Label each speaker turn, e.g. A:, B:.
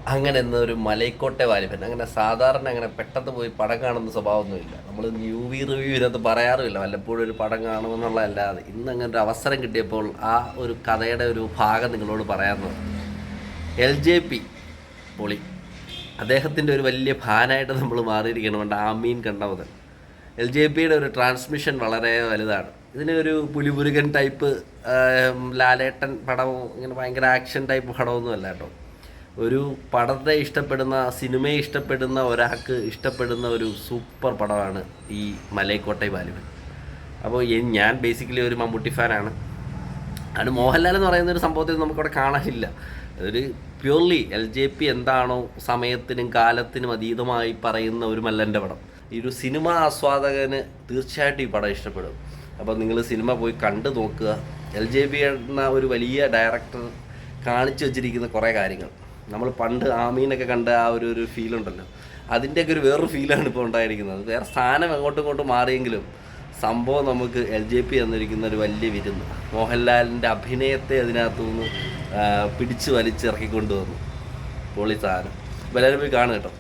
A: അങ്ങനെ എന്നൊരു മലൈക്കോട്ടെ വാലിബൻ അങ്ങനെ സാധാരണ അങ്ങനെ പെട്ടെന്ന് പോയി പടം കാണുന്ന സ്വഭാവമൊന്നുമില്ല. നമ്മൾ ന്യൂവി റിവ്യൂ ഇതിനകത്ത് പറയാറുമില്ല, വല്ലപ്പോഴും ഒരു പടം കാണുമെന്നുള്ളതല്ലാതെ. ഇന്ന് അങ്ങനെ ഒരു അവസരം കിട്ടിയപ്പോൾ ആ ഒരു കഥയുടെ ഒരു ഭാഗം നിങ്ങളോട് പറയാമെന്ന്. LJP പൊളി. അദ്ദേഹത്തിൻ്റെ ഒരു വലിയ ഫാനായിട്ട് നമ്മൾ മാറിയിരിക്കണം. ആമീൻ കണ്ട മുതൽ LJPയുടെ ഒരു ട്രാൻസ്മിഷൻ വളരെ വലുതാണ്. ഇതിന് ഒരു പുലിമുരുകൻ ടൈപ്പ് ലാലേട്ടൻ പടവും ഇങ്ങനെ ഭയങ്കര ആക്ഷൻ ടൈപ്പ് പടമൊന്നും അല്ല കേട്ടോ. ഒരു പടത്തെ ഇഷ്ടപ്പെടുന്ന, സിനിമയെ ഇഷ്ടപ്പെടുന്ന ഒരാൾക്ക് ഇഷ്ടപ്പെടുന്ന ഒരു സൂപ്പർ പടമാണ് ഈ മലൈക്കോട്ടെ വാലിബൻ. അപ്പോൾ ഞാൻ ബേസിക്കലി ഒരു മമ്മൂട്ടി ഫാനാണ്. അത് മോഹൻലാൽ എന്ന് പറയുന്ന ഒരു സംഭവത്തിൽ നമുക്കവിടെ കാണാനില്ല. ഒരു പ്യൂർലി LJP എന്താണോ സമയത്തിനും കാലത്തിനും അതീതമായി പറയുന്ന ഒരു മല്ലൻ്റെ പടം. ഈ ഒരു സിനിമ ആസ്വാദകന് തീർച്ചയായിട്ടും ഈ പടം ഇഷ്ടപ്പെടും. അപ്പോൾ നിങ്ങൾ സിനിമ പോയി കണ്ടു നോക്കുക. LJP എന്ന ഒരു വലിയ ഡയറക്ടർ കാണിച്ചു വച്ചിരിക്കുന്ന കുറേ കാര്യങ്ങൾ നമ്മൾ പണ്ട് ആമീനൊക്കെ കണ്ട ആ ഒരു ഫീലുണ്ടല്ലോ, അതിൻ്റെയൊക്കെ ഒരു വേറൊരു ഫീലാണ് ഇപ്പോൾ ഉണ്ടായിരിക്കുന്നത്. വേറെ സ്ഥാനം അങ്ങോട്ടും ഇങ്ങോട്ടും മാറിയെങ്കിലും സംഭവം നമുക്ക് LJP എന്നിരിക്കുന്ന ഒരു വലിയ വിരുന്ന്. മോഹൻലാലിൻ്റെ അഭിനയത്തെ അതിനകത്തു നിന്ന് പിടിച്ച് വലിച്ചിറക്കിക്കൊണ്ട് വന്നു. പൊളി സാധനം. എല്ലാവരും പോയി കാണുക കേട്ടോ.